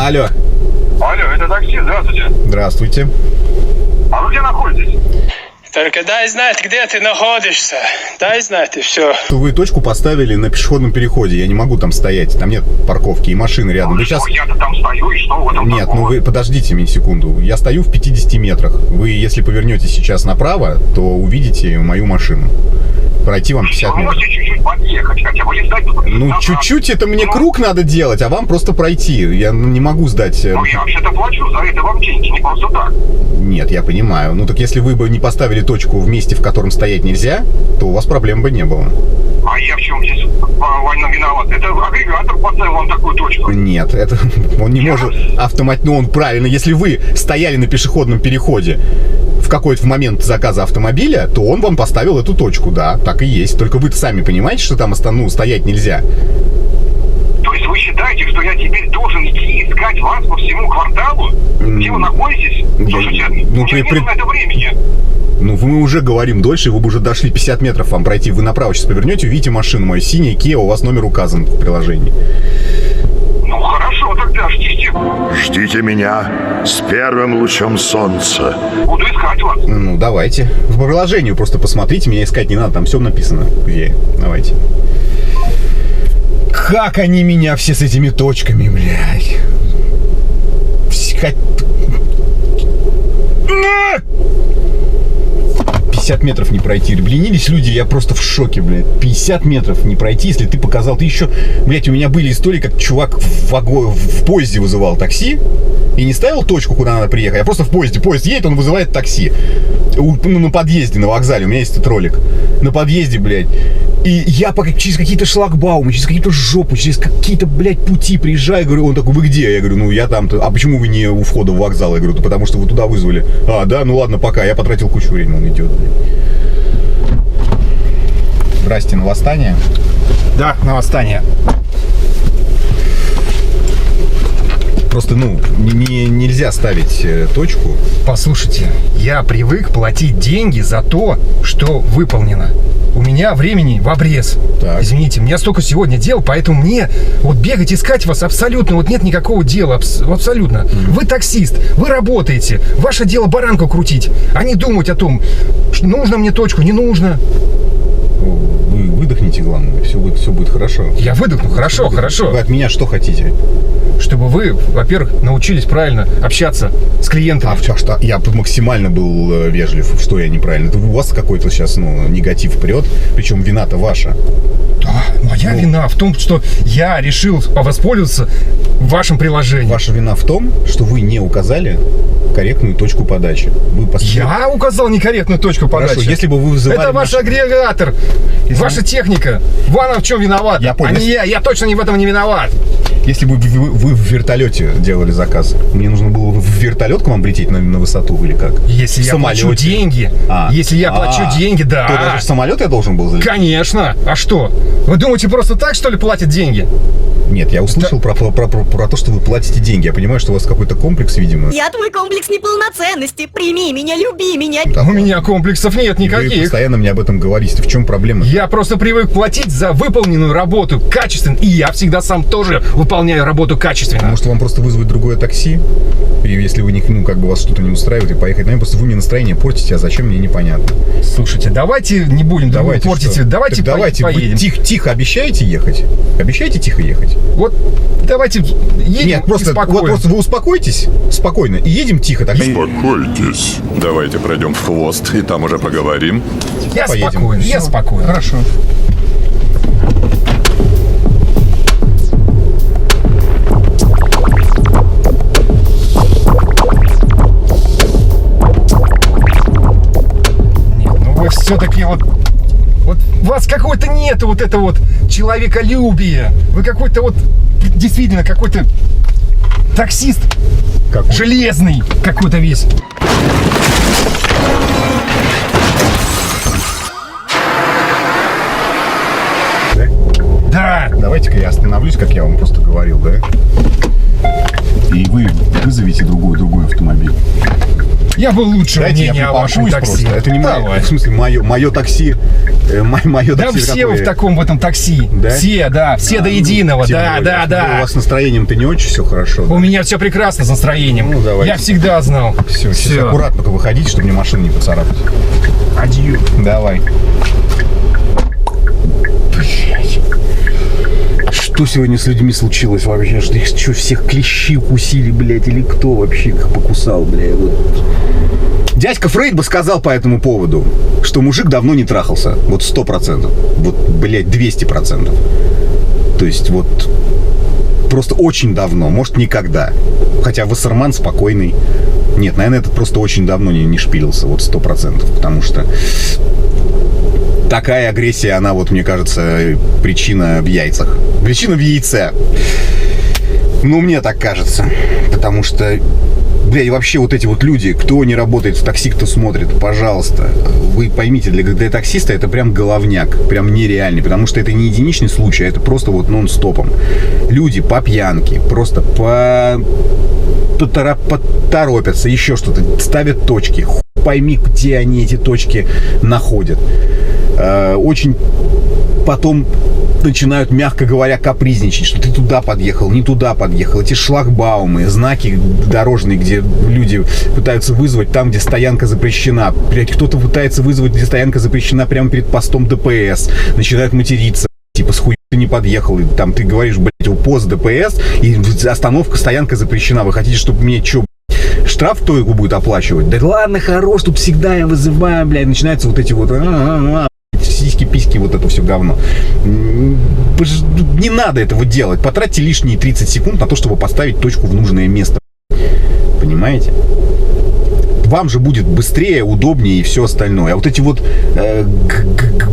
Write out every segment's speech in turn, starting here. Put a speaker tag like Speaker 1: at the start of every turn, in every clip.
Speaker 1: Алло.
Speaker 2: Алло, это такси, здравствуйте.
Speaker 1: Здравствуйте.
Speaker 2: А вы где находитесь?
Speaker 3: Только дай знать, где ты находишься. Дай знать, и все.
Speaker 1: Вы точку поставили на пешеходном переходе. Я не могу там стоять. Там нет парковки и машины рядом.
Speaker 2: Ну,
Speaker 1: Вы сейчас...
Speaker 2: Я-то там стою, и что в этом
Speaker 1: Нет,
Speaker 2: такого?
Speaker 1: ну вы подождите меня секунду. Я стою в 50 метрах. Вы, если повернете сейчас направо, то увидите мою машину. Пройти вам 50
Speaker 2: Вы
Speaker 1: метров.
Speaker 2: можете чуть-чуть подъехать, хотя бы не стать.
Speaker 1: Ну, чуть-чуть это мне круг надо делать, а вам просто пройти. Я не могу сдать...
Speaker 2: Ну, я вообще-то плачу за это вам деньги, не просто так.
Speaker 1: Нет, я понимаю. Ну, так если вы бы не поставили точку в месте, в котором стоять нельзя, то у вас проблем бы не было.
Speaker 2: А я в чем здесь война виноват? Это агрегатор поставил вам такую точку.
Speaker 1: Нет, это он не может автоматически... Ну, он правильно. Если вы стояли на пешеходном переходе в какой-то момент заказа автомобиля, то он вам поставил эту точку, да, так и есть. Только вы-то сами понимаете, что там стоять нельзя.
Speaker 2: То есть вы считаете, что я теперь должен идти искать вас по всему кварталу? Где вы находитесь? Слушайте,
Speaker 1: ну,
Speaker 2: у меня нет на это времени.
Speaker 1: Ну, мы уже говорим дольше, вы бы уже дошли 50 метров вам пройти. Вы направо сейчас повернете, увидите машину мою, синяя Kia, у вас номер указан в приложении.
Speaker 2: Ну, хорошо, тогда ждите.
Speaker 4: Ждите меня с первым лучом солнца.
Speaker 2: Буду искать вас.
Speaker 1: Ну, давайте. В приложению просто посмотрите, меня искать не надо, там все написано. Где? Давайте. Как они меня все с этими точками, блядь. 50 метров не пройти. Обленились люди, я просто в шоке, блядь. 50 метров не пройти, если ты показал. Ты еще, блядь, у меня были истории, как чувак в поезде вызывал такси и не ставил точку, куда надо приехать, а просто в поезде. Поезд едет, он вызывает такси. Ну, на подъезде, на вокзале. У меня есть этот ролик. На подъезде, блядь. И я через какие-то шлагбаумы, через какие-то жопы, через какие-то, блядь, пути приезжаю. Говорю, он такой, вы где? Я говорю, ну, я там-то. А почему вы не у входа в вокзал? Я говорю, да потому что вы туда вызвали. А, да, ну ладно, пока. Я потратил кучу времени, он идет, блядь. Здрасте, на восстание?
Speaker 5: Да, на восстание.
Speaker 1: Просто, ну, нельзя ставить точку.
Speaker 5: Послушайте, я привык платить деньги за то, что выполнено. У меня времени в обрез.
Speaker 1: Так.
Speaker 5: Извините, мне столько сегодня дел, поэтому мне вот бегать, искать вас абсолютно, вот нет никакого дела, абсолютно. Вы таксист, вы работаете, ваше дело баранку крутить, а не думать о том, что нужно мне точку, не нужно.
Speaker 1: Вы выдохните, главное, все будет хорошо.
Speaker 5: Я выдохну, хорошо, хорошо.
Speaker 1: Вы от меня что хотите?
Speaker 5: Чтобы вы, во-первых, научились правильно общаться с клиентами.
Speaker 1: А что? Я максимально был вежлив. Что я неправильно? Это у вас какой-то сейчас, ну, негатив прет. Причем вина-то ваша.
Speaker 5: Да, моя вина в том, что я решил воспользоваться вашим приложением.
Speaker 1: Ваша вина в том, что вы не указали корректную точку подачи.
Speaker 5: Я указал некорректную точку подачи.
Speaker 1: Хорошо, если бы вы вызывали...
Speaker 5: Это ваш агрегатор, ваша техника. Она в чем виновата?
Speaker 1: Я понял.
Speaker 5: А не я точно в этом не виноват.
Speaker 1: Если бы вы в вертолете делали заказ, мне нужно было в вертолет к вам лететь на высоту или как?
Speaker 5: Если я плачу деньги, да.
Speaker 1: То даже в самолет я должен был залететь?
Speaker 5: Конечно. А что? Вы думаете, просто так, что ли, платят деньги?
Speaker 1: Нет, я услышал про то, что вы платите деньги. Я понимаю, что у вас какой-то комплекс, видимо.
Speaker 6: Я твой комплекс неполноценности. Прими меня, люби меня.
Speaker 1: Да,
Speaker 5: у меня комплексов нет никаких.
Speaker 1: Вы постоянно мне об этом говорите. В чем проблема?
Speaker 5: Я просто привык платить за выполненную работу качественно. И я всегда сам тоже выполняю работу качественно.
Speaker 1: Может, вам просто вызвать другое такси? И если вы вас что-то не устраивает, и поехать. Наверное, просто вы мне настроение портите, а зачем, мне непонятно.
Speaker 5: Слушайте, давайте не будем портить.
Speaker 1: Что?
Speaker 5: Давайте поедем.
Speaker 1: Вы тихо обещаете ехать? Обещаете тихо ехать?
Speaker 5: Вот давайте едем. Нет,
Speaker 1: просто вы успокойтесь спокойно и едем тихо. Так...
Speaker 4: Успокойтесь. Давайте пройдем в хвост, и там уже поговорим.
Speaker 5: Я спокоен, я спокоен.
Speaker 1: Хорошо.
Speaker 5: Все-таки вот у вас какой-то нет вот это вот человеколюбия. Вы какой-то вот действительно какой-то таксист железный какой-то весь. Да.
Speaker 1: Давайте-ка я остановлюсь, как я вам просто говорил, да? И вы вызовите другой автомобиль.
Speaker 5: Я бы лучше
Speaker 1: Дайте я
Speaker 5: мнение о вашем
Speaker 1: припаркуюсь
Speaker 5: такси.
Speaker 1: просто. Это не мое,
Speaker 5: Давай.
Speaker 1: в смысле, мое такси. Мое
Speaker 5: Да
Speaker 1: такси
Speaker 5: все вы
Speaker 1: какое?
Speaker 5: в этом такси.
Speaker 1: Да?
Speaker 5: Все, да, все до единого.
Speaker 1: Тем
Speaker 5: Да,
Speaker 1: более.
Speaker 5: да,
Speaker 1: У
Speaker 5: да.
Speaker 1: вас с настроением-то не очень все хорошо.
Speaker 5: У меня все прекрасно с настроением.
Speaker 1: Ну, давайте.
Speaker 5: Я всегда знал.
Speaker 1: Все, сейчас аккуратно только выходите, чтобы мне машину не поцарапать.
Speaker 5: Адью.
Speaker 1: Давай. Блять. Что сегодня с людьми случилось вообще? Что их что, всех клещи укусили, блядь, или кто вообще их покусал, блядь? Вот. Дядька Фрейд бы сказал по этому поводу, что мужик давно не трахался. Вот 100%. Вот, блядь, 200%. То есть вот просто очень давно, может, никогда. Хотя Вассерман спокойный. Нет, наверное, этот просто очень давно не шпилился. Вот 100%. Потому что такая агрессия, она вот, мне кажется, причина в яйцах. Причина в яйце. Ну, мне так кажется. Потому что, блядь, вообще вот эти вот люди, кто не работает в такси, кто смотрит, пожалуйста, вы поймите, для таксиста это прям головняк, прям нереальный, потому что это не единичный случай, а это просто вот нон-стопом. Люди по пьянке, просто поторопятся, еще что-то, ставят точки. Хуй пойми, где они эти точки находят. Очень потом начинают, мягко говоря, капризничать, что ты туда подъехал, не туда подъехал. Эти шлагбаумы, знаки дорожные, где люди пытаются вызвать там, где стоянка запрещена. Блядь, кто-то пытается вызвать, где стоянка запрещена, прямо перед постом ДПС. Начинают материться. Типа, с хуй ты не подъехал. И там ты говоришь, блядь, у пост ДПС, и остановка, стоянка запрещена. Вы хотите, чтобы мне что, штраф кто его будет оплачивать? Да ладно, хорош, тут всегда я вызываю, блядь. Начинаются вот эти вот сиськи-письки, вот это все говно. Не надо этого делать. Потратьте лишние 30 секунд на то, чтобы поставить точку в нужное место. Понимаете? Вам же будет быстрее, удобнее и все остальное. А вот эти вот,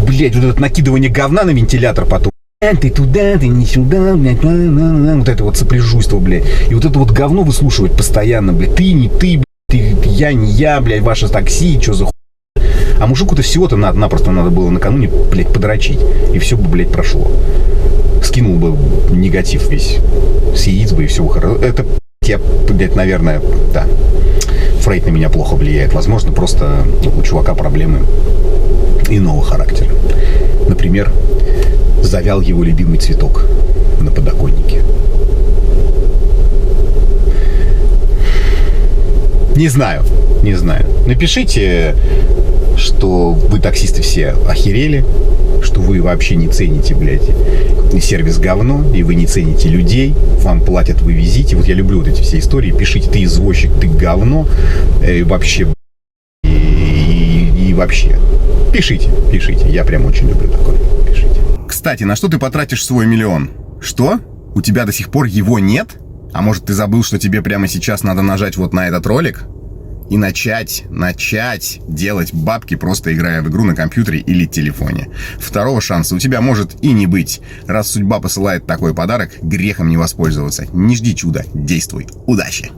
Speaker 1: блядь, вот это накидывание говна на вентилятор потом. Ты туда, ты не сюда, блядь, вот это вот сопляжуйство, блядь. И вот это вот говно выслушивать постоянно, блядь. Ты, не ты, блядь, я, не я, блядь, ваше такси, что за хуй. А мужику-то всего-то напросто надо было накануне, блядь, подрочить. И все бы, блядь, прошло. Скинул бы негатив весь с яиц бы и все хорошо. Это, я, блядь, наверное, да. Фрейд на меня плохо влияет. Возможно, просто у чувака проблемы иного характера. Например, завял его любимый цветок на подоконнике. Не знаю. Напишите, что вы, таксисты, все охерели, что вы вообще не цените, блядь, сервис говно, и вы не цените людей, вам платят, вы везите. Вот я люблю вот эти все истории. Пишите, ты извозчик, ты говно, вообще, и вообще. Пишите, я прям очень люблю такое. Пишите. Кстати, на что ты потратишь свой миллион? Что? У тебя до сих пор его нет? А может, ты забыл, что тебе прямо сейчас надо нажать вот на этот ролик? И начать делать бабки, просто играя в игру на компьютере или телефоне. Второго шанса у тебя может и не быть. Раз судьба посылает такой подарок, грехом не воспользоваться. Не жди чуда, действуй. Удачи!